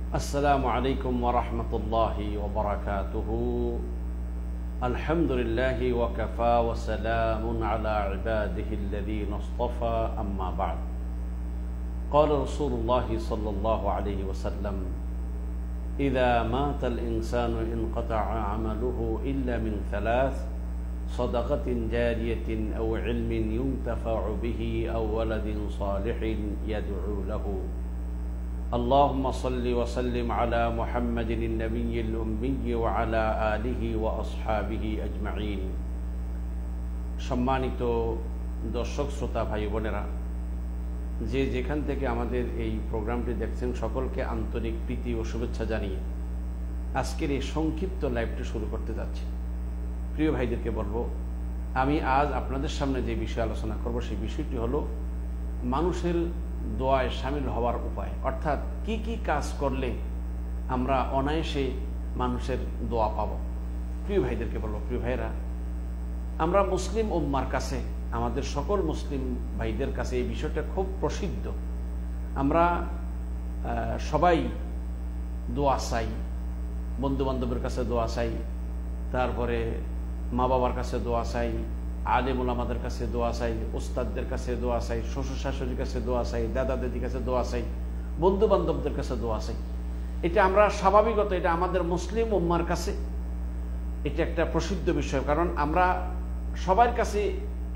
السلام عليكم ورحمة الله وبركاته. الحمد لله وكفى وسلام على عباده الذين اصطفى أما بعد. قال رسول الله صلى الله عليه وسلم: إذا مات الإنسان انقطع عمله إلا من ثلاث: صدقة جارية أو علم ينتفع به أو ولد صالح يدعو له. اللهم صل وسلم على محمد النبي الأمي وعلى آله وأصحابه أجمعين. সম্মানিত দর্শক শ্রোতা ভাই বোনেরা, যে যেখান থেকে আমাদের এই প্রোগ্রামটি দেখছেন সকলকে আন্তরিক প্রীতি ও শুভেচ্ছা জানিয়ে আজকের এই সংক্ষিপ্ত লাইভটি শুরু করতে যাচ্ছি। প্রিয় ভাইদেরকে বলবো, আমি আজ আপনাদের সামনে যে বিষয়ে আলোচনা করব সেই বিষয়টি হলো মানুষের দোয়ায় শামিল হওয়ার উপায়, অর্থাৎ কি কি কাজ করলে আমরা অনায়াসে মানুষের দোয়া পাব। প্রিয় ভাইদেরকে বলবো, প্রিয় ভাইরা, আমরা মুসলিম উম্মার কাছে, আমাদের সকল মুসলিম ভাইদের কাছে এই বিষয়টা খুব প্রসিদ্ধ। আমরা সবাই দোয়া চাই, বন্ধু বান্ধবের কাছে দোয়া চাই, তারপরে মা বাবার কাছে দোয়া চাই, আলেম ওলামাদের কাছে দোয়া চাই, ওস্তাদদের কাছে দোয়া চাই, শ্বশুর শাশুড়ির কাছে দোয়া চাই, দাদা দাদির কাছে দোয়া চাই, বন্ধু বান্ধবদের কাছে দোয়া চাই। এটা আমরা স্বাভাবিকত, এটা আমাদের মুসলিম উম্মার কাছে এটা একটা প্রসিদ্ধ বিষয়। কারণ আমরা সবার কাছে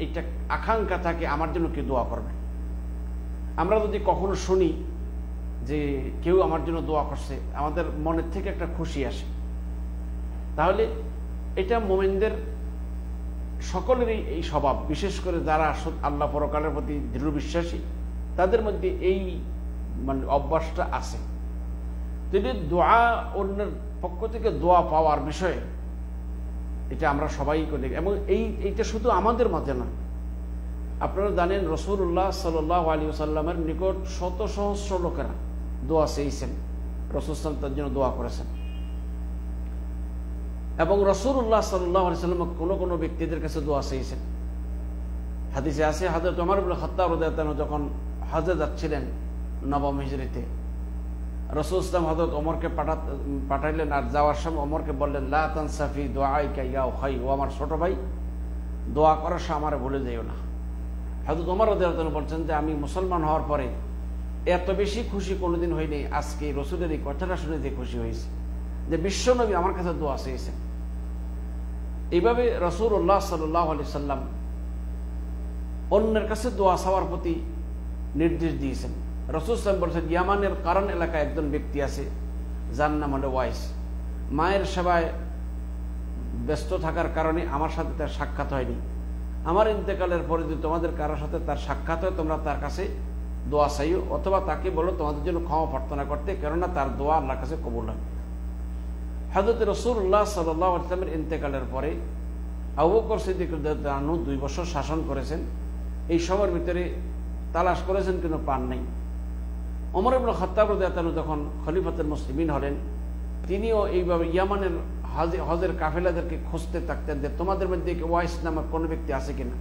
এটা আকাঙ্ক্ষা থাকে আমার জন্য কেউ দোয়া করবে। আমরা যদি কখনো শুনি যে কেউ আমার জন্য দোয়া করছে, আমাদের মনের থেকে একটা খুশি আসে। তাহলে এটা মুমিনদের সকলেরই এই স্বভাব, বিশেষ করে যারা আল্লাহ পরকালের প্রতি দৃঢ় বিশ্বাসী তাদের মধ্যে এই অভ্যাসটা আছে। যদি দোয়া অন্যের পক্ষ থেকে দোয়া পাওয়ার বিষয়ে এটা আমরা সবাই করি, এবং এইটা শুধু আমাদের মধ্যে না। আপনারা জানেন রাসূলুল্লাহ সাল্লাল্লাহু আলাইহি ওয়াসাল্লামের নিকট শত সহস্র লোকেরা দোয়া চেয়েছেন, রাসূল সাল্লাল্লাহু তার জন্য দোয়া করেছেন। এবং রাসূলুল্লাহ সাল্লাল্লাহু আলাইহি ওয়াসাল্লাম কোনো ব্যক্তিদের কাছে দোয়া চেয়েছেন। হাদিসে আছে, হযরত ওমর ইবনে খাত্তাব রাদিয়াল্লাহু আনহু যখন হজে যাচ্ছিলেন নবম হিজরিতে, রাসূল সাল্লাল্লাহু হযরত ওমরকে পাঠাইলেন, আর যাওয়ার সময় ওমরকে বললেন, লা তানসাফি দুআইকা ইয়া উখাই, ও আমার ছোট ভাই, দোয়া করার সময় আমারে ভুলে যাইও না। হযরত ওমর রাদিয়াল্লাহু আনহু বলছেন যে আমি মুসলমান হওয়ার পরে এত বেশি খুশি কোনোদিন হইনি, আজকে রাসূলের এই কথাটা শুনে যে খুশি হয়েছে যে বিশ্বনবী আমার কাছে দোয়া চেয়েছেন। এইভাবে রাসূলুল্লাহ সাল্লাল্লাহু আলাইহি সাল্লাম অন্যের কাছে দোয়া চাওয়ার প্রতি নির্দেশ দিয়েছেন। রাসূল সাল্লাল্লাহু বলেছেন, ইয়ামানের কারণ এলাকায় একজন ব্যক্তি আছে, যার নাম হলো ওয়াইস। মায়ের সেবায় ব্যস্ত থাকার কারণে আমার সাথে তার সাক্ষাৎ হয়নি। আমার ইন্তেকালের পরে যদি তোমাদের কারোর সাথে তার সাক্ষাৎ হয়, তোমরা তার কাছে দোয়া চাইও, অথবা তাকে বলো তোমাদের জন্য ক্ষমা প্রার্থনা করতে, কেননা তার দোয়া আল্লাহর কাছে কবুল হবে। হযরত রাসূলুল্লাহ সাল্লাল্লাহু আলাইহি ওয়াসাল্লামের ইন্তেকালের পরে আবু বকর সিদ্দিক রাদিয়াল্লাহু আনহু 2 বছর শাসন করেছেন। এই সময়ের ভিতরে তালাশ করেছেন কিন্তু পান নাই। ওমর ইবনে খাত্তাব রাদিয়াল্লাহু আনহু যখন খলিফাতুল মুসলিমিন হলেন, তিনিও এইভাবে ইয়ামানের হজের কাফেলাদেরকে খুঁজতে থাকতেন যে তোমাদের মধ্যে ওয়াইস নামক কোনো ব্যক্তি আছে কিনা।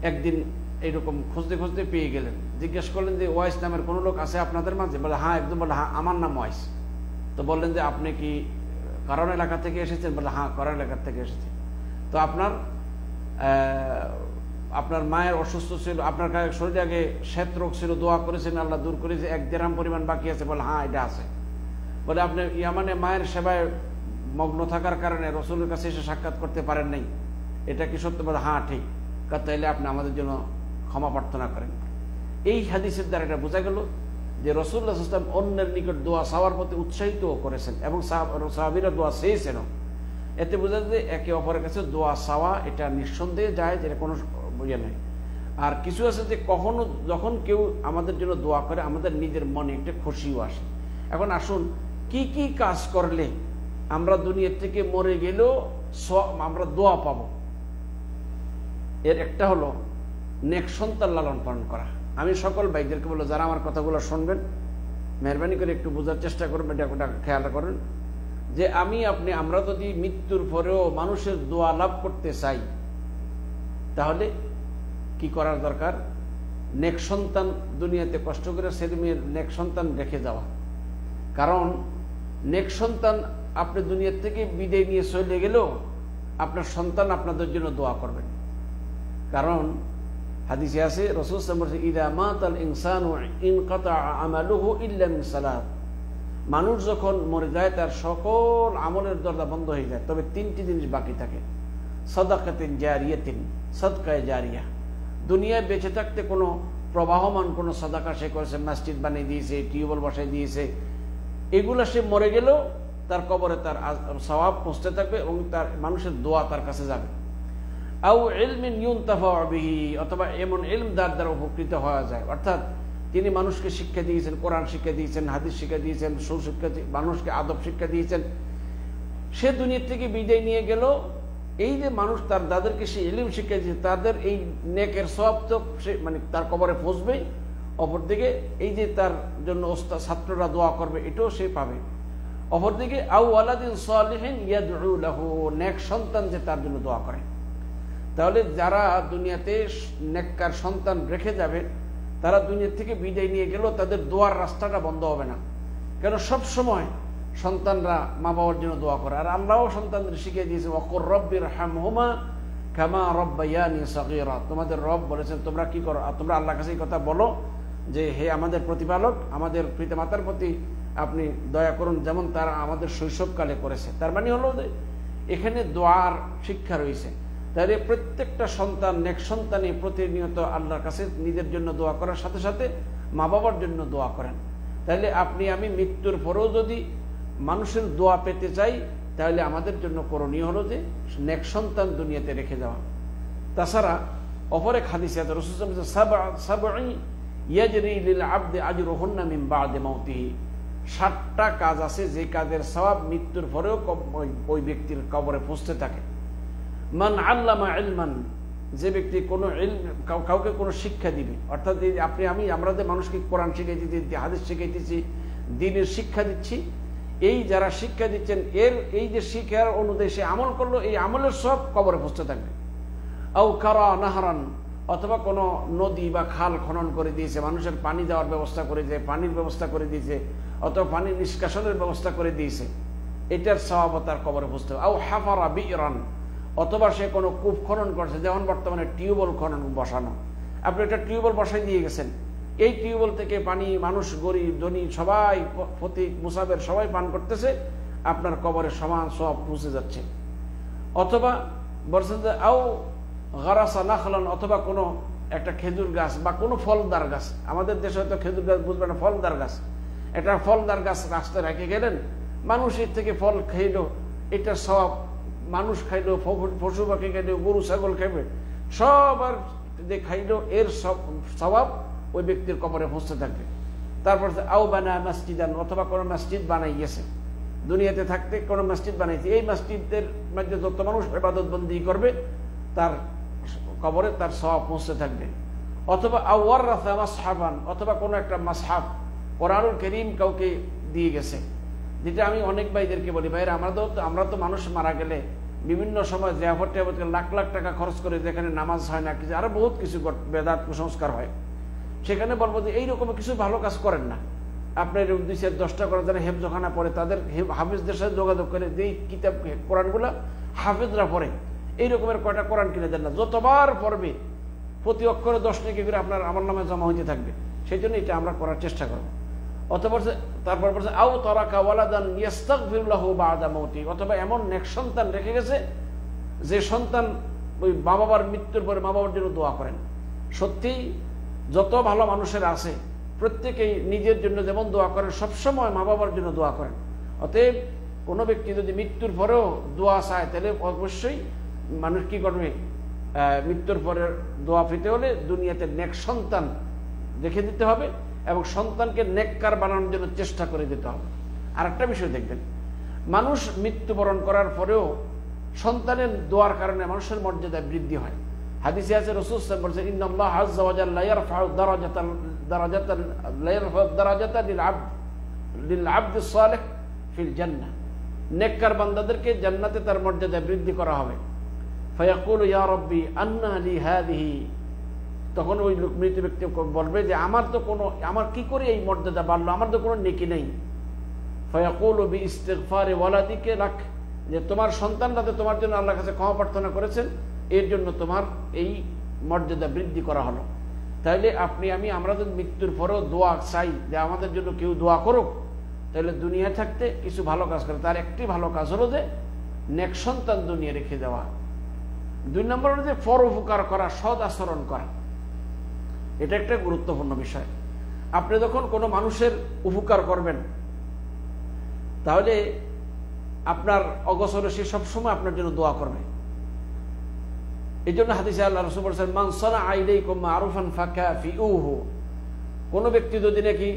একদিন এইরকম খুঁজতে খুঁজতে পেয়ে গেলেন, জিজ্ঞেস করলেন যে ওয়াইস নামের কোনো লোক আছে আপনাদের মাঝে? বলে হ্যাঁ, একদম। বলে হ্যাঁ, আমার নাম ওয়াইস। তো বললেন যে আপনি কি কারণ এলাকা থেকে এসেছেন? বলে হ্যাঁ, কারণ এলাকা থেকে এসেছি। তো আপনার মায়ের অসুস্থ ছিল, আপনার শরীরে আগে শ্বেত রোগ ছিল, দোয়া করেছেন, আল্লাহ দূর করেছে, 1 দিরহাম পরিমাণ বাকি আছে? বলে হ্যাঁ, এটা আছে। বলে আপনি ইয়ামানে মায়ের সেবায় মগ্ন থাকার কারণে রাসূলের কাছে এসে সাক্ষাৎ করতে পারেন নাই, এটা কি সত্য? বলে হ্যাঁ, ঠিক। তাইলে আপনি আমাদের জন্য ক্ষমা প্রার্থনা করেন। এই হাদিসের দ্বারা এটা বোঝা গেল যে রাসূলুল্লাহ সাল্লাল্লাহু আলাইহি ওয়াসাল্লাম অন্যের নিকট দোয়া চাওয়ার প্রতি উৎসাহিত করেছেন, এবং সাহাবীরা দোয়া চেয়েছেন। এতে বোঝা যায় যে একে অপরের কাছে দোয়া চাওয়া এটা নিঃসন্দেহে যায়, যেটা কোনো ইয়ে নেই। আর কিছু আছে যে কখনো যখন কেউ আমাদের জন্য দোয়া করে, আমাদের নিজের মনে একটা খুশিও আসে। এখন আসুন, কি কি কাজ করলে আমরা দুনিয়া থেকে মরে গেলেও আমরা দোয়া পাবো। এর একটা হলো নেক সন্তান লালন পালন করা। আমি সকল ভাইদেরকে বলবো, যারা আমার কথাগুলো শুনবেন, মেহরবানি করে একটু বোঝার চেষ্টা করবেন, এটা খেয়াল করেন যে আমরা যদি মৃত্যুর পরেও মানুষের দোয়া লাভ করতে চাই, তাহলে কি করার দরকার? নেক সন্তান দুনিয়াতে কষ্ট করে ছেলে মেয়ের নেক সন্তান রেখে যাওয়া। কারণ নেক সন্তান আপনি দুনিয়ার থেকে বিদায় নিয়ে চলে গেলেও আপনার সন্তান আপনাদের জন্য দোয়া করবেন। কারণ হাদিসে আছে রাসূল সাল্লাল্লাহু আলাইহি ওয়াসাল্লাম বলেছেন, ইযা মাতাল ইনসানু ইনকাতা আমালুহু ইল্লা মিন সালাত। মানুষ যখন মরে যায় তার সকল আমলের দরজা বন্ধ হয়ে যায়, তবে তিনটি জিনিস বাকি থাকে। সাদাকাতিন জারিয়াতিন, সাদকায়ে জারিয়া। দুনিয়ায় বেঁচে থাকতে কোনো প্রবাহমান কোনো সাদাকা সে করেছে, মসজিদ বানিয়ে দিয়েছে, টিউবওয়েল বসাই দিয়েছে, এগুলা সে মরে গেলেও তার কবরে তার সওয়াব পৌঁছতে থাকবে এবং তার মানুষের দোয়া তার কাছে যাবে। আও ইলমিন ইউনতাফাউ বিহি, অথবা এমন ইলম দ্বারা উপকৃত হওয়া যায়। অর্থাৎ তিনি মানুষকে শিক্ষা দিয়েছেন, কোরআন শিক্ষা দিয়েছেন, হাদিস শিক্ষা দিয়েছেন, সুশিক্ষা, মানুষকে আদব শিক্ষা দিয়েছেন। সে দুনিয়া থেকে বিদায় নিয়ে গেল, এই যে মানুষ তার যাদেরকে সে ইলম শিক্ষা দিয়েছে তাদের এই নেকের সওয়াব তো সে মানে তার কবরে পৌঁছবেই, অপরদিকে এই যে তার জন্য ছাত্ররা দোয়া করবে এটাও সে পাবে। অপরদিকে আও ওয়ালাদিন সালিহিন ইয়াদউ লাহু, নেক সন্তান যে তার জন্য দোয়া করে। তাহলে যারা দুনিয়াতে নেককার সন্তান রেখে যাবে তারা দুনিয়া থেকে বিদায় নিয়ে গেলেও তাদের দোয়ার রাস্তাটা বন্ধ হবে না। কেন সব সময় সন্তানরা মা বাবার জন্য দোয়া করে, আর আল্লাহও সন্তানদের শিখিয়ে দিয়েছে ওয়াকুর রব্বিরহামহুমা কামা রাব্বায়ানি সাগীরা। তোমাদের রব বলেছেন তোমরা কি করো, তোমরা আল্লাহর কাছে এই কথা বলো যে হে আমাদের প্রতিপালক, আমাদের পিতামাতার প্রতি আপনি দয়া করুন যেমন তারা আমাদের শৈশবকালে করেছে। তার মানে হলো যে এখানে দোয়ার শিক্ষা রয়েছে। তাহলে প্রত্যেকটা সন্তান নেক সন্তানই প্রতিনিয়ত আল্লাহর কাছে নিজের জন্য দোয়া করার সাথে সাথে মা বাবার জন্য দোয়া করেন। তাহলে আপনি আমি মৃত্যুর পরেও যদি মানুষের দোয়া পেতে চাই তাহলে আমাদের জন্য করণীয় হলো যে নেক সন্তান দুনিয়াতে রেখে যাওয়া। তাছাড়া অপর এক হাদিসে আছে রাসূল সাল্লাল্লাহু আলাইহি ওয়াসাল্লাম সাবঈ ইয়াজরি লিল আবদি আজরুহুন্না মিন বা'দি মাউতিহি। 7টা কাজ আছে যে কাজের সওয়াব মৃত্যুর পরেও ওই ব্যক্তির কবরে পৌঁছতে থাকে। মান আল্লামা ইলমান, যে ব্যক্তি কোনো কাউকে কোনো শিক্ষা দিবে, অর্থাৎ আপনি আমি আমরা যে মানুষকে কোরআন শিখাইতেছি, হাদিস শিখাইতেছি, দ্বীনের শিক্ষা দিচ্ছি, এই যারা শিক্ষা দিচ্ছেন এর এই যে শিক্ষার অনুযায়ী সে আমল করলো, এই আমলের সব কবরে পৌঁছতে থাকবে। আও কারা নাহরান, অথবা কোনো নদী বা খাল খনন করে দিয়েছে, মানুষের পানি দেওয়ার ব্যবস্থা করে দিয়েছে, পানির ব্যবস্থা করে দিয়েছে, অথবা পানি নিষ্কাশনের ব্যবস্থা করে দিয়েছে, এটার সওয়াব তার কবরে পৌঁছতে হবে। আও হাফারা বিরান, অথবা সে কোনো কূপ খনন করছে, যেমন বর্তমানে টিউবওয়েল খনন বসানো, আপনি একটা টিউবওয়েল বসাই দিয়ে গেছেন, এই টিউবওয়েল থেকে পানি মানুষ গরিব ধনী সবাই ফতিক মুসাফির সবাই পান করতেছে, আপনার কবরে সমান সওয়াব পৌঁছে যাচ্ছে। অথবা বলছেন যে আও গারাসা নাখলান, অথবা কোনো একটা খেজুর গাছ বা কোনো ফলদার গাছ, আমাদের দেশে হয়তো খেজুর গাছ বুঝবে না, ফলদার গাছ, একটা ফলদার গাছ রাস্তায় রেখে গেলেন, মানুষ এর থেকে ফল খাইলো, এটা সওয়াব মানুষ খাইলো, পশু পাখি খাইলো, গরু ছাগল খাইবে, সব আর যে খাইলো এর সব সওয়াব ওই ব্যক্তির কবরে পৌঁছতে থাকবে। তারপর আও বানা মসজিদান, অথবা কোনো মসজিদ বানাই গেছে, দুনিয়াতে থাকতে কোনো মসজিদ বানাইছে, এই মসজিদের মধ্যে যত মানুষ ইবাদত বন্দি করবে তার কবরে তার সওয়াব পৌঁছতে থাকবে। অথবা আও ওয়ারাসা মাসহাবান, অথবা কোনো একটা মাসহাব কোরআনুল কারীম কাউকে দিয়ে গেছে, যেটা আমি অনেক ভাইদেরকে বলি, ভাইরা আমরা তো মানুষ মারা গেলে বিভিন্ন সময় জিয়াফত টিয়াফত লাখ লাখ টাকা খরচ করে, যেখানে নামাজ হয় না, কিছু আরো বহুত কিছু বেদাত কুসংস্কার হয়, সেখানে বলবো যে এইরকম কিছু ভালো কাজ করেন না, আপনার 2-10টা করে যারা হেফজখানা পড়ে তাদের হাফিজদের সাথে যোগাযোগ করে যেই কিতাব কোরআনগুলা হাফিজরা পড়ে এই রকমের কয়টা কোরআন কিনে দেন না, যতবার পড়বে প্রতি অক্ষরে 10 নেকি করে আপনার আমার নামে জমা হইতে থাকবে। সেই জন্য এটা আমরা করার চেষ্টা করব। অথবা তারপর বলছে আও তারাকা ওয়ালাদান ইস্তাগফিরু লাহু বা'দা মাউতি, অথবা এমন নেক সন্তান রেখে গেছে যে সন্তান ওই মা বাবার মৃত্যুর পরে মা বাবার জন্য দোয়া করেন। সত্যি যত ভালো মানুষের আছে প্রত্যেকেই নিজের জন্য যেমন দোয়া করেন, সবসময় মা বাবার জন্য দোয়া করেন। অতএব কোনো ব্যক্তি যদি মৃত্যুর পরেও দোয়া চায় তাহলে অবশ্যই মানুষ কি করবে, মৃত্যুর পরে দোয়া পেতে হলে দুনিয়াতে নেক সন্তান রেখে দিতে হবে এবং সন্তানকে নেককার বানানোর জন্য চেষ্টা করে দিতে হবে। আর একটা বিষয় দেখবেন, মানুষ মৃত্যুবরণ করার পরেও সন্তানের দোয়ার কারণে মানুষের মর্যাদা বৃদ্ধি হয়। হাদিসে আছে রাসূল সাল্লাল্লাহু আলাইহি ওয়াসাল্লাম বলেছেন ইন্নাল্লাহ আযজা ওয়া জাল্লা ইয়ারফাউ দারাজাতান লিল আবদি সালিহ ফিল জান্নাহ, নেককার বান্দাদেরকে জান্নাতে তার মর্যাদা বৃদ্ধি করা হবে। ফায়াকুলু ইয়া রাব্বি আন্না লি হাদিহি, তখন ওই মৃত ব্যক্তি বলবে যে আমার কি করে এই মর্যাদা বাড়লো, আমার তো কোনো নেকি নেই। ফায়াকুলু বিইস্তিগফারি ওয়ালাদিকা লাক, যে তোমার সন্তানরা তোমার জন্য আল্লাহর কাছে ক্ষমা প্রার্থনা করেছেন, এর জন্য তোমার এই মর্যাদা বৃদ্ধি করা হলো। তাইলে আমরা যদি মৃত্যুর পরেও দোয়া চাই যে আমাদের জন্য কেউ দোয়া করুক, তাহলে দুনিয়া থাকতে কিছু ভালো কাজ করে। তার একটি ভালো কাজ হলো যে নেক সন্তান দুনিয়া রেখে দেওয়া। 2 নম্বর হলো যে পরোপকার করা, সৎ আচরণ করা। এটা একটা গুরুত্বপূর্ণ বিষয়। আপনি যখন কোনো মানুষের উপকার করবেন, তাহলে আপনার অগোচরে সে সবসময় আপনার জন্য দোয়া করবে। এই জন্য হাদিসে আল্লাহ রাসূল বলেছেন, মান সানাআ ইলাইকুম মারুফান ফাকাফিউহু, কোন ব্যক্তি যদি নাকি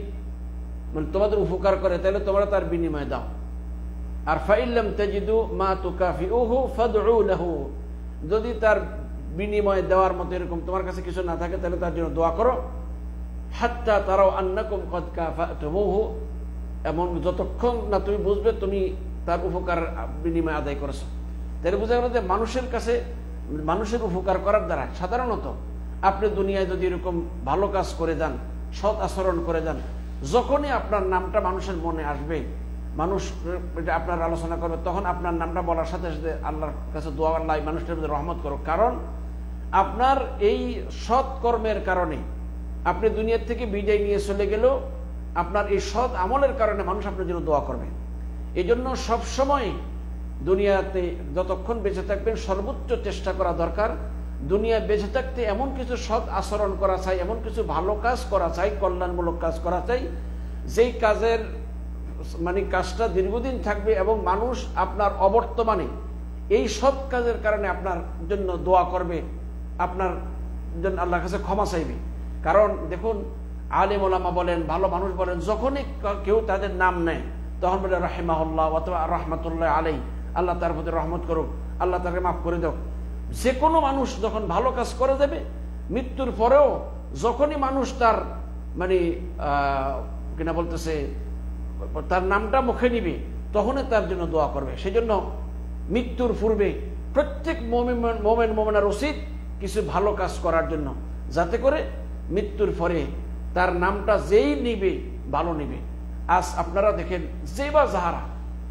তোমাদের উপকার করে, তাহলে তোমরা তার বিনিময় দাও। আর ফাইল্লাম তাজিদু মা তুকাফিউহু ফাদউ লাহু, যদি তার বিনিময় দেওয়ার মতো এরকম তোমার কাছে কিছু না থাকে, তাহলে তার জন্য দোয়া করো। হাত্তা তারাও আন্নাকুম কদ কাফাতুমুহু, এমন যতক্ষণ না তুমি বুঝবে তুমি তার উপকার বিনিময় আদায় করেছো। তাহলে বোঝা গেল যে মানুষের উপকার করার দ্বারা সাধারণত আপনি দুনিয়ায় যদি এরকম ভালো কাজ করে যান, সৎ আচরণ করে যান, যখনই আপনার নামটা মানুষের মনে আসবে, মানুষ আপনার আলোচনা করবে, তখন আপনার নামটা বলার সাথে সাথে আল্লাহর কাছে দোয়া, আল্লাহ মানুষটার মধ্যে রহমত করো। কারণ আপনার এই সৎ কর্মের কারণে আপনি দুনিয়ার থেকে বিদায় নিয়ে চলে গেলেও আপনার এই সৎ আমলের কারণে মানুষ আপনার জন্য দোয়া করবে। এই জন্য সবসময় দুনিয়াতে যতক্ষণ বেঁচে থাকবেন সর্বোচ্চ চেষ্টা করা দরকার। দুনিয়ায় বেঁচে থাকতে এমন কিছু সৎ আচরণ করা চাই, এমন কিছু ভালো কাজ করা চাই, কল্যাণমূলক কাজ করা চাই, যেই কাজের কাজটা দীর্ঘদিন থাকবে এবং মানুষ আপনার অবর্তমানে এই সৎ কাজের কারণে আপনার জন্য দোয়া করবে, আপনার জন্য আল্লাহর কাছে ক্ষমা চাইবে। কারণ দেখুন, আলেম ওলামা বলেন, ভালো মানুষ বলেন, যখনই কেউ তাদের নাম নেয় তখন বলে রাহিমাহুল্লাহ অথবা রাহমাতুল্লাহ আলাইহি, আল্লাহ তার প্রতি রহমত করুক, আল্লাহ তাকে মাফ করে দাও। যে কোনো মানুষ যখন ভালো কাজ করে দেবে, মৃত্যুর পরেও যখনই মানুষ তার কিনা বলতেছে তার নামটা মুখে নিবে, তখনই তার জন্য দোয়া করবে। সেই জন্য মৃত্যুর পূর্বে প্রত্যেক মোমেনার উচিত কিছু ভালো কাজ করার জন্য, যাতে করে মৃত্যুর পরে তার নামটা যেই নিবে ভালো নিবে। আজ আপনারা দেখেন, যে বা যাহারা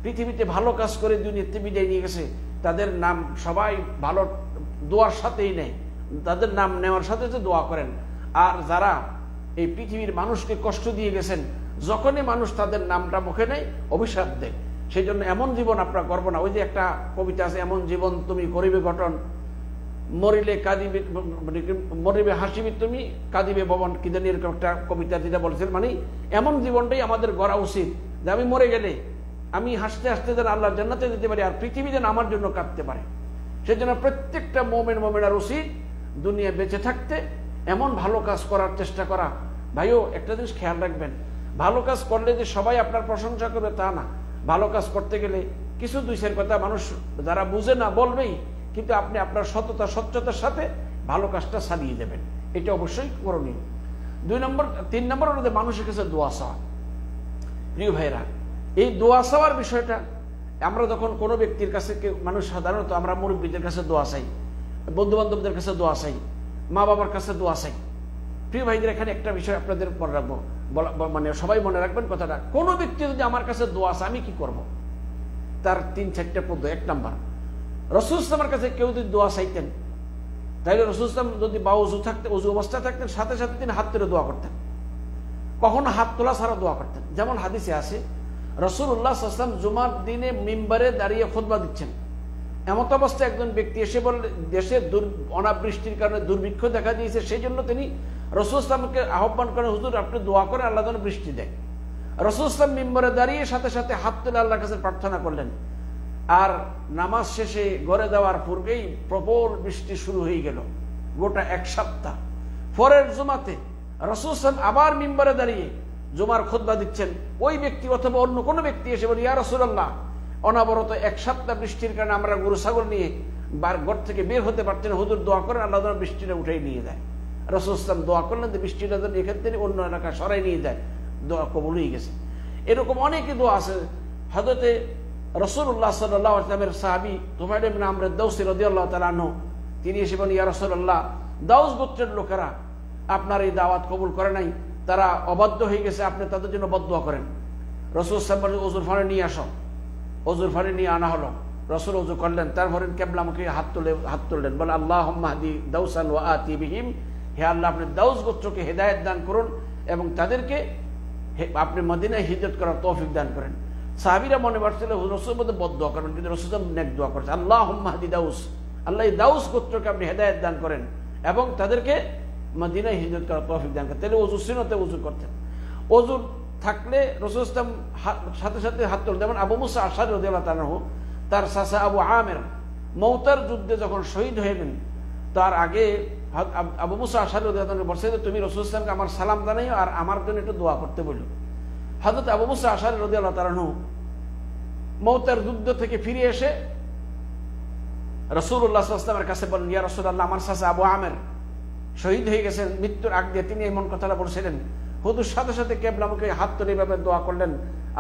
পৃথিবীতে ভালো কাজ করে দুনিয়াতে বিদায় নিয়ে গেছে, তাদের নাম সবাই ভালো দোয়ার সাথেই নেয়, তাদের নাম নেওয়ার সাথে সাথে দোয়া করেন। আর যারা এই পৃথিবীর মানুষকে কষ্ট দিয়ে গেছেন, যখনই মানুষ তাদের নামটা মুখে নেয় অভিশাপ দেয়। সেই জন্য এমন জীবন আপনারা করবো না। ওই যে একটা কবিতা আছে, এমন জীবন তুমি করিবে গঠন, মরিলে কাঁদিবে, মরিবে হাসিবে তুমি, কাঁদিবে ভবন, কি জানি এরকম একটা কবিতা যেটা বলেছেন। এমন জীবনটাই আমাদের গড়া উচিত, যে আমি মরে গেলে আমি হাসতে হাসতে যেন আল্লাহর জান্নাতে যেতে পারি, আর পৃথিবী যেন আমার জন্য কাঁদতে পারে। সেই জন্য প্রত্যেকটা মোমেনার উচিত দুনিয়া বেঁচে থাকতে এমন ভালো কাজ করার চেষ্টা করা। ভাইও একটা জিনিস খেয়াল রাখবেন, ভালো কাজ করলে যে সবাই আপনার প্রশংসা করবে তা না। ভালো কাজ করতে গেলে কিছু দুই চার কথা মানুষ যারা বুঝে না বলবেই, কিন্তু আপনি আপনার সততা স্বচ্ছতার সাথে ভালো কাজটা চালিয়ে দেবেন, এটা অবশ্যই করণীয়। 3 নম্বর হলো যে মানুষের কাছে দোয়া চাওয়া। প্রিয় ভাইরা, এই দোয়া চাওয়ার বিষয়টা আমরা যখন কোনো ব্যক্তির কাছে, মানুষ সাধারণত আমরা মুরব্বীদের কাছে দোয়া চাই, বন্ধু বান্ধবদের কাছে দোয়া চাই, মা বাবার কাছে দোয়া চাই। প্রিয় ভাইদের, এখানে একটা বিষয় আপনাদের মনে রাখবো, সবাই মনে রাখবেন কথাটা। কোনো ব্যক্তি যদি আমার কাছে দোয়া চায়, আমি কি করব? তার 3-4টা পদ্ধতি। 1 নম্বর, রাসূল সাল্লাল্লাহু আলাইহি ওয়াসাল্লামের কাছে কেউ যদি দোয়া চাইতেন, তাহলে রাসূল সাল্লাল্লাহু আলাইহি ওয়াসাল্লাম যদি ওযু অবস্থায় থাকতেন, সাথে সাথে তিনি হাত তুলে দোয়া করতেন। কখনো হাত তোলা ছাড়া দোয়া করতেন। যেমন হাদিসে আছে, রাসূলুল্লাহ সাল্লাল্লাহু আলাইহি ওয়াসাল্লাম জুমার দিনে মিম্বারে দাঁড়িয়ে খুতবা দিচ্ছেন। এমত অবস্থায় একজন ব্যক্তি এসে বললেন, দেশে অনাবৃষ্টির কারণে দুর্ভিক্ষ দেখা দিয়েছে, সেই জন্য তিনি রাসূল সাল্লাল্লাহু আলাইহি ওয়াসাল্লামকে আহ্বান করেন, হুজুর আপনি দোয়া করেন আল্লাহ যেন বৃষ্টি দেয়। রাসূল সাল্লাল্লাহু আলাইহি ওয়াসাল্লাম মিম্বারে দাঁড়িয়ে সাথে সাথে হাত তুলে আল্লাহর কাছে প্রার্থনা করলেন। আর নামাজ শেষে ঘরে দেওয়ার পূর্বেই প্রবল বৃষ্টি শুরু হয়ে গেল, গোটা 1 সপ্তাহ। পরের জুমাতে রাসূল সাল্লাল্লাহু আলাইহি ওয়াসাল্লাম আবার মিম্বারে দাঁড়িয়ে জুমার খুতবা দিচ্ছেন। ওই ব্যক্তি অথবা অন্য কোনো ব্যক্তি এসে বলে, ইয়া রাসূলুল্লাহ, অনবরত 1 সপ্তাহ বৃষ্টির কারণে আমরা গরু ছাগল নিয়ে ঘর থেকে বের হতে পারছি না, হুজুর দোয়া করেন আল্লাহ যেন বৃষ্টিটা উঠাই নিয়ে যায়। রাসূল সাল্লাল্লাহু আলাইহি ওয়াসাল্লাম দোয়া করলেন যে বৃষ্টিটা যেন এখান থেকে অন্য এলাকায় সরাই নিয়ে যায়, দোয়া কবুল হয়ে গেছে। এরকম অনেকে দোয়া আছে। হযরতে রাসূলুল্লাহ সাল্লাল্লাহু আলাইহি ওয়াসাল্লামের সাহাবী তুফাইল ইবনে আমর আদ-দাওসী রাদিয়াল্লাহু তাআলা আনহু, তিনি এসে বলেন, ইয়া রাসূলুল্লাহ, দাউস গোত্রের লোকেরা আপনার এই দাওয়াত কবুল করে নাই, তারা অবাধ্য হয়ে গেছে, আপনি তাদের জন্য বদদোয়া করেন। রসুল সাহেব ওজুর ফানে নিয়ে আসো, ওজুর ফানে নিয়ে আনা হলো, রসুল ওজু করলেন, তারপরে কেবলামুখী হাত তুললেন, বলে আল্লাহুম্মা হাদি দাউসান ওয়া আতি বিহিম, হে আল্লাহ আপনি দাউস গোত্রকে হেদায়েত দান করুন এবং তাদেরকে আপনি মদিনায় হিজরত করার তৌফিক দান করেন। সাহাবীরা মনে করছিল রসুল মধ্যে বদদোয়া করবেন, কিন্তু রসুল নেক দোয়া করেছে, আল্লাহুম্মা হাদি দাউস, আল্লাহ এই দাউস গোত্রকে আপনি হেদায়েত দান করেন এবং তাদেরকে মদিনায় হিজরত করার তৌফিক দান করেন। তাহলে ওযু সুন্নতে ওযু করতেন। ওযু থাকলে রসুল ইসলাম সাথে সাথে হাত তুলতেন। যেমন আবু মুসা আশআরী রাদিয়াল্লাহু তাআলা আনহু, তার চাচা আবু আমের মওতার যুদ্ধে যখন শহীদ হয়েছেন, তার আগে আবু মুসা আশআরী রাদিয়াল্লাহু তাআলা বলছেন, তুমি রসুল ইসলামকে আমার সালাম জানাইও আর আমার জন্য একটু দোয়া করতে বলল। হযরত আবু মুসা আশআরী রাদিয়াল্লাহু তাআলা আনহু মওতার যুদ্ধ থেকে ফিরে এসে রাসূলুল্লাহ সাল্লাল্লাহু আলাইহি ওয়াসাল্লামের কাছে বলেন, ইয়া রাসূলুল্লাহ, আমার চাচা আবু আমের শহীদ হয়ে গেছেন, মৃত্যুর আগ দিয়ে তিনি এমন কথাটা বলছিলেন। হুজুর সাথে সাথে কেবলামুখী হাত তুলে এভাবে দোয়া করলেন,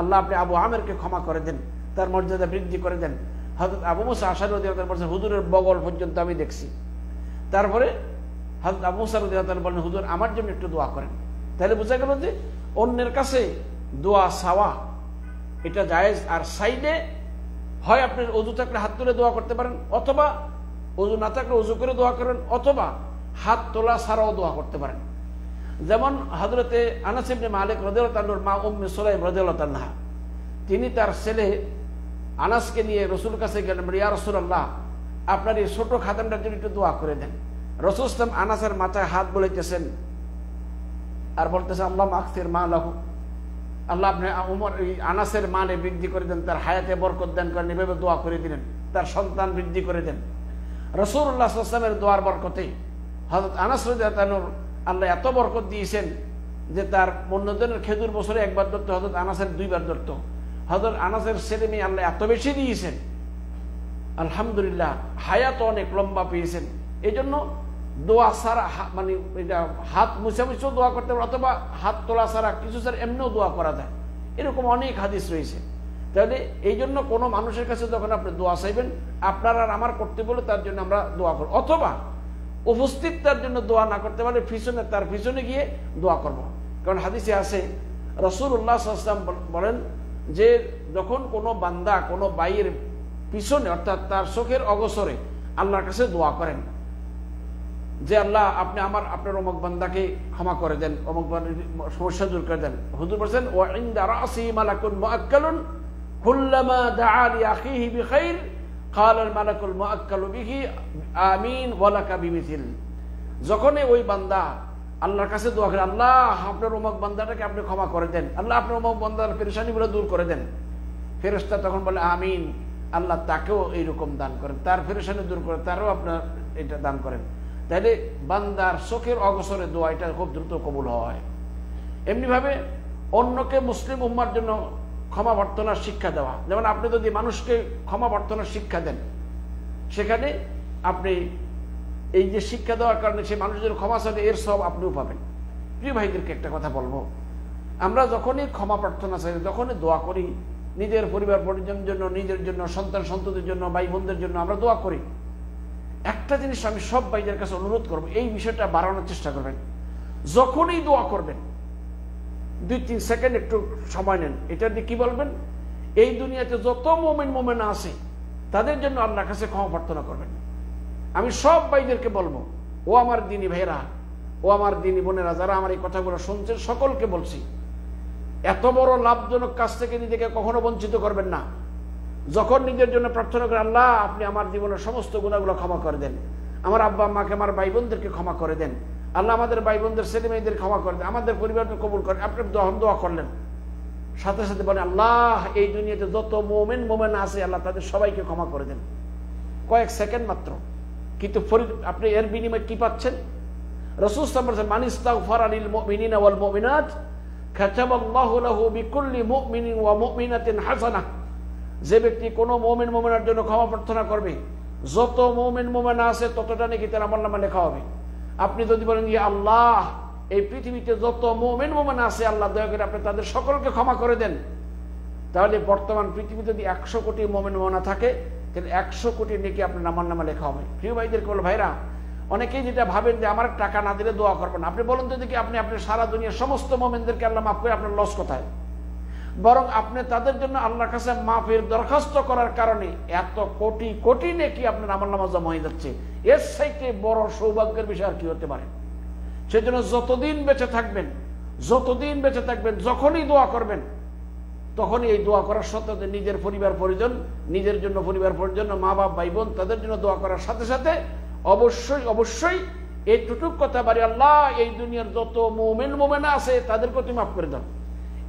আল্লাহ আপনি আবু আমেরকে ক্ষমা করে দেন, তার মর্যাদা বৃদ্ধি করে দেন। হযরত আবু মুসা আশআরী রাদিয়াল্লাহু তাআলা বলেন, হুজুরের বগল পর্যন্ত আমি দেখছি। তারপরে হযরত আবু মুসা রাদিয়াল্লাহু তাআলা বলেন, হুজুর আমার জন্য একটু দোয়া করেন। তাহলে বোঝা গেল যে অন্যের কাছে দোয়া চাওয়া এটা জায়েজ। আর সাইডে হয় আপনি ওযু থাকলে হাত তুলে দোয়া করতে পারেন, অথবা ওযু না থাকলে ওযু করে দোয়া করেন, অথবা হাত তোলা ছাড়াও দোয়া করতে পারেন। যেমন হযরতে আনাস ইবনে মালিক রাদিয়াল্লাহু তাআলার মা উম্মে সুলাইম রাদিয়াল্লাহু তাআলা, তিনি তার ছেলে আনাসকে নিয়ে রাসূলের কাছে গেলেন, ইয়া রাসূলুল্লাহ, আপনার এই ছোট খাদেমটার জন্য একটু দোয়া করে দেন। রাসূল সাল্লাল্লাহু আলাইহি ওয়াসাল্লাম আনাসের মাথায় হাত বুলাইতেছেন আর বলতেছেন, আল্লাহুম্মা আকসির মালাহু, আল্লাহ আপনি আনাসের মানে বৃদ্ধি করে দেন, তার হায়াতে বরকত দান করেন, এভাবে দোয়া করে দিলেন, তার সন্তান বৃদ্ধি করে দেন। রাসূলুল্লাহ সাল্লাল্লাহু আলাইহি ওয়াসাল্লামের দোয়ার বরকতে হযরত আনাস রাদিয়াল্লাহু তাআলা আল্লাহ এত বরকত দিয়েছেন যে তার অন্যজনের খেজুর বছরে একবার ধরতো, হযরত আনাসের দুইবার ধরতো। হযরত আনাসের ছেলে মেয়ে আল্লাহ এত বেশি দিয়েছেন, আলহামদুলিল্লাহ, হায়াত অনেক লম্বা পেয়েছেন। এই জন্য দোয়া ছাড়া মানে এটা হাত মুছে মুছেও দোয়া করতে পারে, অথবা হাত তোলা ছাড়া কিছু ছাড়া এমনিও দোয়া করা যায়, এরকম অনেক হাদিস রয়েছে। তাহলে এই জন্য কোনো মানুষের কাছে যখন আপনি দোয়া চাইবেন, আপনার আর আমার করতে বলে তার জন্য আমরা দোয়া করব, অথবা উপস্থিত তার জন্য দোয়া না করতে পারলে পিছনে তার পিছনে গিয়ে দোয়া করব। কারণ হাদিসে আছে রাসূলুল্লাহ সাল্লাল্লাহু আলাইহি ওয়াসাল্লাম বলেন যে যখন কোনো বান্দা কোনো বাইয়ের পিছনে অর্থাৎ তার চোখের অগোচরে আল্লাহর কাছে দোয়া করেন যে আল্লাহ আপনি আপনার অমুক বান্দাকে ক্ষমা করে দেন, অমুক সমস্যা দূর করে দেন, হুজুর বলেন ওয়া ইনদা রাসি মালাকুন মুআক্কালুন কুল্লামা দাআ লি আখিহি বিখাইর ক্বালা আল মালাকুল মুআক্কালু বিহি আমিন ওয়া লাকা বিমিথিল। যখনই ওই বান্দা আল্লাহর কাছে দোয়া করে, আল্লাহ আপনার অমুক বান্দাটাকে আপনি ক্ষমা করে দেন, আল্লাহ আপনার অমুক বান্দার পেরেশানিগুলো দূর করে দেন, ফেরেশতা তখন বলে আমিন, আল্লাহ তাকেও এইরকম দান করেন, তার পেরেশানি দূর করে, তারও আপনার এটা দান করেন। তাহলে বান্দার চোখের অগোচরে দোয়া এটা খুব দ্রুত কবুল হয়। এমনিভাবে অন্যকে মুসলিম উম্মার জন্য ক্ষমা প্রার্থনার শিক্ষা দেওয়া, যেমন আপনি যদি মানুষকে ক্ষমা প্রার্থনার শিক্ষা দেন, সেখানে আপনি এই যে শিক্ষা দেওয়ার কারণে সে মানুষের ক্ষমা চাইলে এর সব আপনিও পাবেন। প্রিয় ভাইদেরকে একটা কথা বলবো, আমরা যখনই ক্ষমা প্রার্থনা চাই, যখনই দোয়া করি, নিজের পরিবার পরিজনের জন্য, নিজের জন্য, সন্তান সন্ততির জন্য, ভাই বোনদের জন্য আমরা দোয়া করি। একটা জিনিস আমি সব ভাইদের কাছে অনুরোধ করবো, এই বিষয়টা বাড়ানোর চেষ্টা করবেন। যখনই দোয়া করবেন 2-3 সেকেন্ড একটু সময় নেন, এটা দিয়ে কি বলবেন, এই দুনিয়াতে যত মুমিন আছে তাদের জন্য আল্লাহর কাছে ক্ষমা প্রার্থনা করবেন। আমি সব ভাইদেরকে বলবো, ও আমার দিনী ভাইরা, ও আমার দিনী বোনেরা, যারা আমার এই কথাগুলো শুনছেন, সকলকে বলছি, এত বড় লাভজনক কাজ থেকে নিজেকে কখনো বঞ্চিত করবেন না। যখন নিজের জন্য প্রার্থনা করেন, আল্লাহ আপনি আমার জীবনের সমস্ত গুনাহগুলো ক্ষমা করে দেন, আমার আব্বা আম্মাকে, আমার ভাই বোনদেরকে ক্ষমা করে দেন, আল্লাহ আমাদের ভাই বোনদের ছেলে মেয়েদের ক্ষমা করে দেন, আমাদের পরিবারকে কবুল করেন, আপনি দোয়া করলেন, সাথে সাথে বলেন আল্লাহ এই দুনিয়াতে যত মুমিন আছে আল্লাহ তাদের সবাইকে ক্ষমা করে দেন। কয়েক সেকেন্ড মাত্র, কিন্তু আপনি এর বিনিময়ে কি পাচ্ছেন? রাসূল সাল্লাল্লাহু আলাইহি ওয়াসাল্লাম মান ইস্তাগফারা লিল মুমিনিনা ওয়াল মুমিনাত কাতাবাল্লাহু লাহু বিকুল্লি মুমিনিন ওয়া মুমিনাতিন হাসানাহ। যে ব্যক্তি কোনো মুমিন মুমিনার জন্য ক্ষমা প্রার্থনা করবে, যত মুমিন মুমিনা আছে ততটা নেকি তার আমলনামায় লেখা হবে। আপনি যদি বলেন ইয়া আল্লাহ এই পৃথিবীতে যত মুমিন মুমিনা আছে আল্লাহ দয়া করে আপনি তাদের সকলকে ক্ষমা করে দেন, তাহলে বর্তমান পৃথিবীতে যদি 100 কোটি মুমিন মুমিনা থাকে, তাহলে 100 কোটি নেকি আপনার আমলনামায় লেখা হবে। প্রিয় ভাইদেরকে বল, ভাইরা অনেকেই যেটা ভাবেন যে আমার টাকা না দিলে দোয়া করবেন, আপনি বলুন তো দেখি, আপনি সারা দুনিয়ার সমস্ত মুমিনদেরকে আল্লাহ মাফ করে আপনার লস কোথায়? বরং আপনি তাদের জন্য আল্লাহর কাছে মাফের দরখাস্ত করার কারণে এত কোটি কোটি নেকি আপনার আমলনামা জমা হয়ে যাচ্ছে। এর চাইতে বড় সৌভাগ্যের বিষয় আর কি হতে পারে? সেজন্য যতদিন বেঁচে থাকবেন, যখনই দোয়া করবেন, তখনই এই দোয়া করার সাথে নিজের পরিবার পরিজন, নিজের জন্য পরিবার পরিজন, মা বাপ ভাই বোন, তাদের জন্য দোয়া করার সাথে সাথে অবশ্যই এইটুকু কথা বাড়ি, আল্লাহ এই দুনিয়ার যত মুমিনা আছে তাদের প্রতি মাফ করে দাও।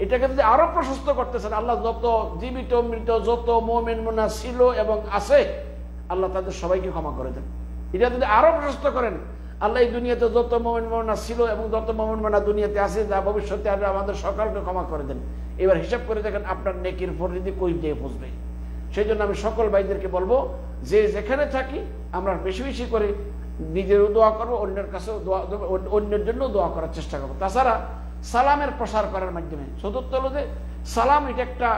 এটাকে যদি আরো প্রশস্ত করতেছেন, আল্লাহ যত জীবিত মৃত যত মুমিনা ছিল এবং আছে, আল্লাহ তাদের সবাইকে ক্ষমা করে দেন। এটা যদি আরো প্রশস্ত করেন, আল্লাহ এই দুনিয়াতে যত মুমিনা ছিল এবং যত মুমিনা দুনিয়াতে আছে, যা ভবিষ্যতে আসবে, আমাদের সকলকে ক্ষমা করে দেন। এবার হিসাব করে দেখেন আপনার নেকির পরিধি কই দিয়ে পৌঁছবে। সেই জন্য আমি সকল ভাইদেরকে বলবো, যে যেখানে থাকি আমরা বেশি বেশি করে নিজেরও দোয়া করবো, অন্যের কাছেও দোয়া, অন্যের জন্য দোয়া করার চেষ্টা করবো। তাছাড়া সালামের প্রসার করার মাধ্যমে, চতুর্থ হলো যে সালাম, এটা একটা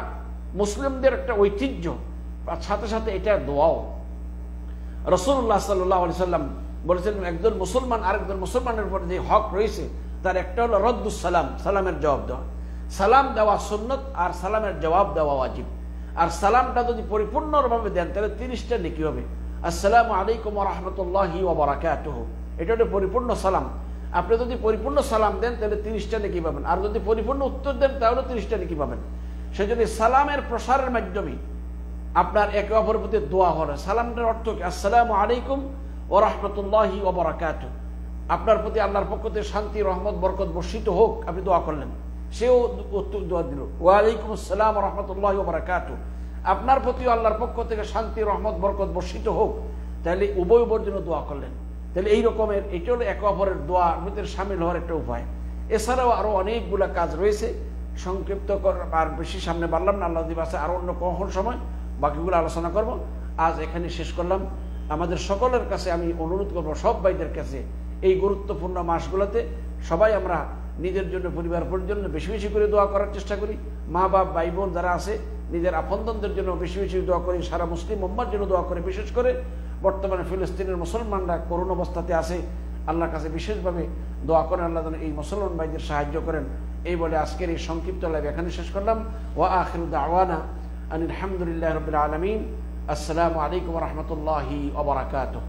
মুসলিমদের একটা ঐতিহ্য, সাথে সাথে এটা দোয়াও। রাসূলুল্লাহ সাল্লাল্লাহু আলাইহি সাল্লাম বলেছেন, একজন মুসলমান আরেকজন মুসলমানের উপর যে হক রয়েছে তার একটা হলো রদ্দুস সালাম, সালামের জবাব দেওয়া। সালাম দেওয়া সুন্নত আর সালামের জবাব দেওয়া ওয়াজিব। আর সালামটা যদি পরিপূর্ণভাবে দেন তাহলে 30টা নেকি হবে। আসসালামু আলাইকুম ওয়া রাহমাতুল্লাহি ওয়া বারাকাতুহু, এটা হলো পরিপূর্ণ সালাম। আপনি যদি পরিপূর্ণ সালাম দেন তাহলে 30টা নেকি পাবেন, আর যদি পরিপূর্ণ উত্তর দেন তাহলে 30টা নেকি পাবেন। সেজন্য সালামের প্রসারের মাধ্যমে আপনার একে অপরের প্রতি দোয়া হলো। সালামটার অর্থ কি? আসসালামু আলাইকুম ওয়া রাহমাতুল্লাহি ওয়া বারাকাতুহু, আপনার প্রতি আল্লাহর পক্ষ থেকে শান্তি রহমত বরকত বর্ষিত হোক, আপনি দোয়া করলেন, সেও উত্তর দোয়া দিল ওয়া আলাইকুম আসসালাম ওয়া রাহমাতুল্লাহি ওয়া বারাকাতুহু, আপনার প্রতি আল্লাহর পক্ষ থেকে শান্তি রহমত বরকত বর্ষিত হোক। তাহলে উভয় উভয়ের জন্য দোয়া করলেন। তাহলে এই রকমের এটা হলো একে অপরের দোয়ার ভিতরে সামিল হওয়ার একটা উপায়। এছাড়াও আরো অনেকগুলা কাজ রয়েছে, সংক্ষিপ্ত আর বেশি সামনে বাড়লাম না, আল্লাহ দিবাসে আরো অন্য কখন সময় বাকিগুলো আলোচনা করব। আজ এখানে শেষ করলাম। আমাদের সকলের কাছে আমি অনুরোধ করবো, সব ভাইদের কাছে, এই গুরুত্বপূর্ণ মাসগুলোতে সবাই আমরা নিজের জন্য পরিবার পরিজন্য বেশি বেশি করে দোয়া করার চেষ্টা করি। মা বাপ ভাই বোন যারা আছে নিজের আপনজনদের জন্য বেশি বেশি দোয়া করি। সারা মুসলিম উম্মার জন্য দোয়া করি। বিশেষ করে বর্তমানে ফিলিস্তিনের মুসলমানরা করুণ অবস্থাতে আছে, আল্লাহর কাছে বিশেষভাবে দোয়া করেন, আল্লাহ যেন এই মুসলমান ভাইদের সাহায্য করেন। এই বলে আজকের এই সংক্ষিপ্ত লাইভ এখানে শেষ করলাম। ওয়া আখিরু দাওয়ানা আনিল হামদুলিল্লাহি রাব্বিল আলামিন। আসসালামু আলাইকুম ওয়া রাহমাতুল্লাহি ওয়া বারাকাতুহু।